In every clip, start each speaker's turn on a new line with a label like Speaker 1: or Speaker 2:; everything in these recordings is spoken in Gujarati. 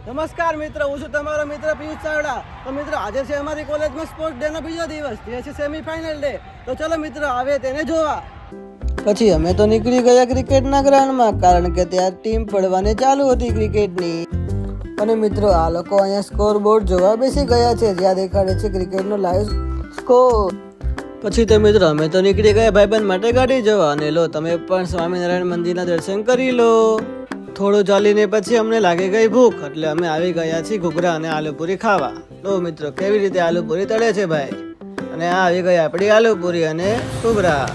Speaker 1: નમસ્કાર મિત્રો, હું છું તમારો મિત્ર પિયુષ ચાવડા. તો મિત્રો, આજે છે અમારી કોલેજમાં સ્પોર્ટ્સ ડે નો બીજો દિવસ, જે છે સેમીફાઇનલ ડે. તો ચલો મિત્રો, આવે તેને જોવા. પછી અમે તો નીકળી ગયા ક્રિકેટના ગ્રાઉન્ડમાં, કારણ કે ત્યાં ટીમ પડવાની ચાલુ હતી ક્રિકેટની. અને મિત્રો, આ લોકો અહીંયા સ્કોર બોર્ડ જોવા બેસી ગયા છે, જ્યાં દેખાડે છે ક્રિકેટનો લાઈવ સ્કોર. પછી તો મિત્રો, અમે તો નીકળી ગયા ભાઈબંધ માટે ગાડી જોવા. અને લો, તમે પણ સ્વામિનારાયણ મંદિરના દર્શન કરી લો. થોડું ચાલીને પછી અમને લાગી ગઈ ભૂખ, એટલે અમે આવી ગયા છીએ ઘૂઘરા અને આલુપુરી ખાવા. તો મિત્રો, કેવી રીતે આલુપુરી તળે છે ભાઈ. અને આ આવી ગઈ આપણી આલુપુરી અને ઘૂઘરા.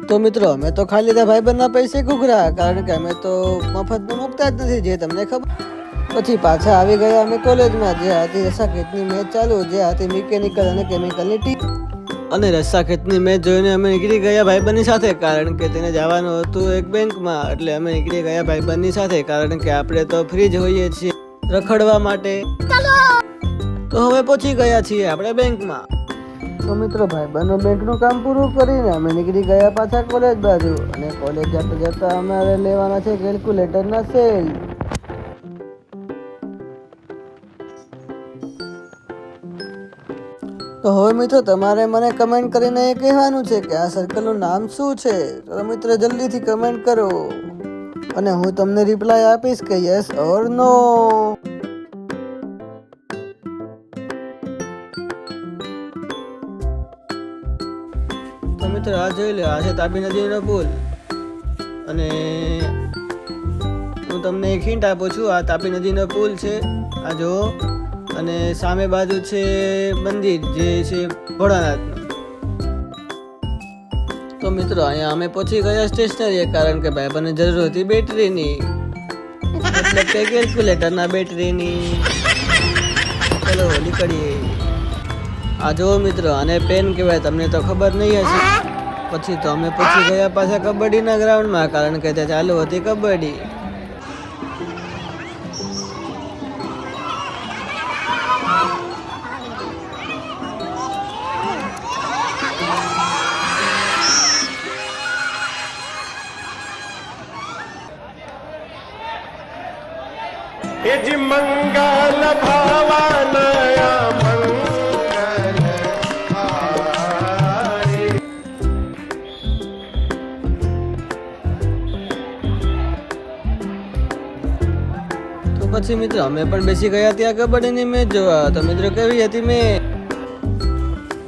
Speaker 1: તો મિત્રો, અમે તો ખાઈ લીધા ભાઈબંધના પૈસે ઘૂઘરા, કારણ કે અમે તો મફતમાં મૂકતા જ નથી, જે તમને ખબર. પછી પાછા આવી ગયા અમે કોલેજમાં, જે હતી રસ્સાખેતની મેચ ચાલુ, જે હતી મિકેનિકલ અને કેમિકલની ટીમ. અને રસ્સાખેતની મેચ જોઈને અમે નીકળી ગયા ભાઈબંધની સાથે, કારણ કે તેને જવાનું હતું એક બેંકમાં. એટલે અમે નીકળી ગયા ભાઈબંધની સાથે, કારણ કે આપણે તો ફ્રી જ હોઈએ છીએ રખડવા માટે. તો હવે પહોંચી ગયા છીએ આપણે બેંકમાં. તો મિત્રો, ભાઈબંધો બેંકનું કામ પૂરું કરીને અમે નીકળી ગયા પાછા કોલેજ બાજુ. અને કોલેજ જતા જતા અમારે લેવાના છે કેલ્ક્યુલેટરના સેલ. તો હવે મિત્રો, તમારે મને કમેન્ટ કરીને એ કહેવાનું છે કે આ સર્કલનું નામ શું છે. તો મિત્રો, જલ્દીથી કમેન્ટ કરો અને હું તમને રિપ્લાય આપીશ કે યસ ઓર નો. તો મિત્રો, આ જોઈ લો, આ છે તાપી નદીનો પુલ. અને હું તમને એક હિન્ટ આપું છું, આ તાપી નદીનો પુલ છે, આ જો. અને સામે બાજુ છે મંદિર, જે છે ભોળાનાથનું. તો મિત્રો, અહીંયા અમે પહોંચી ગયા સ્ટેશનરીએ, કારણ કે ભાઈબંધને જરૂર હતી બેટરીની, એટલે કે કેલ્ક્યુલેટરના બેટરીની. ચલો નીકળીએ. આ જો મિત્રો, આને પેન કહેવાય, તમને તો ખબર નહીં હશે. પછી તો અમે પહોંચી ગયા પાછા કબડ્ડીના ગ્રાઉન્ડમાં, કારણ કે ત્યાં ચાલુ હતી કબડ્ડી.
Speaker 2: यजि मंगल भावनया मंगल हारी।
Speaker 1: તો પછી મિત્રો, અમે પણ બેસી ગયા ત્યાં કબડ્ડીની મેચ જોવા. તો મિત્રો, કેવી હતી મેચ?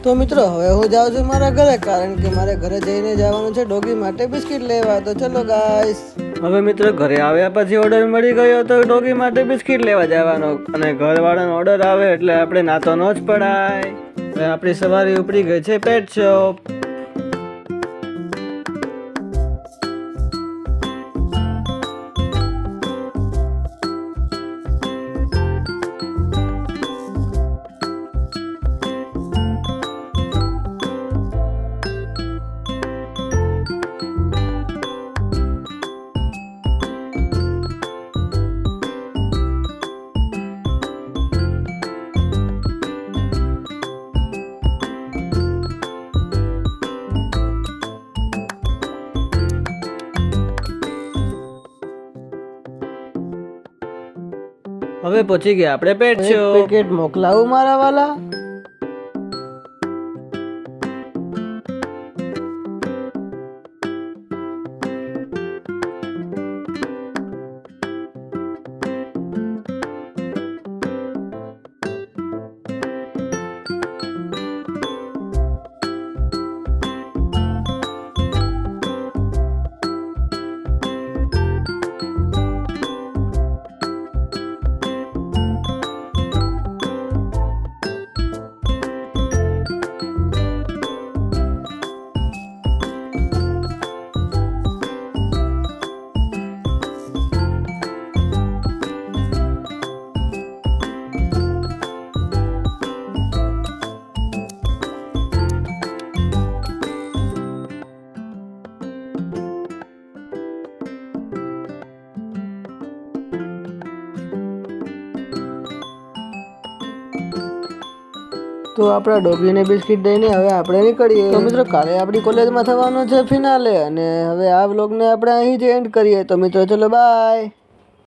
Speaker 1: તો મિત્રો, હવે હું જાઉં છું મારા ઘરે, કારણ કે મારે ઘરે જઈને જવાનું છે ડોગી માટે બિસ્કિટ લેવા. તો ચલો ગાઈસ. હવે મિત્રો, ઘરે આવ્યા પછી ઓર્ડર મળી ગયો, તો ડોગી માટે બિસ્કિટ લેવા જવાનો. અને ઘરવાળાનો ઓર્ડર આવે એટલે આપણે ના તો ન જ પડાય. હવે આપણી સવારી ઉપડી ગઈ છે પેટ શોપ. હવે પહોંચી ગયા આપણે પેટ શોપ. પેકેટ મોકલાવું મારા વાલા. તો આપણા ડોગીને બિસ્કિટ દઈને હવે આપણે નીકળીએ. તો મિત્રો, કાલે આપણી કોલેજમાં થવાનો છે ફિનાલે, અને હવે આ વ્લોગને આપણે અહીં જ એન્ડ કરીએ. તો મિત્રો, ચલો બાય.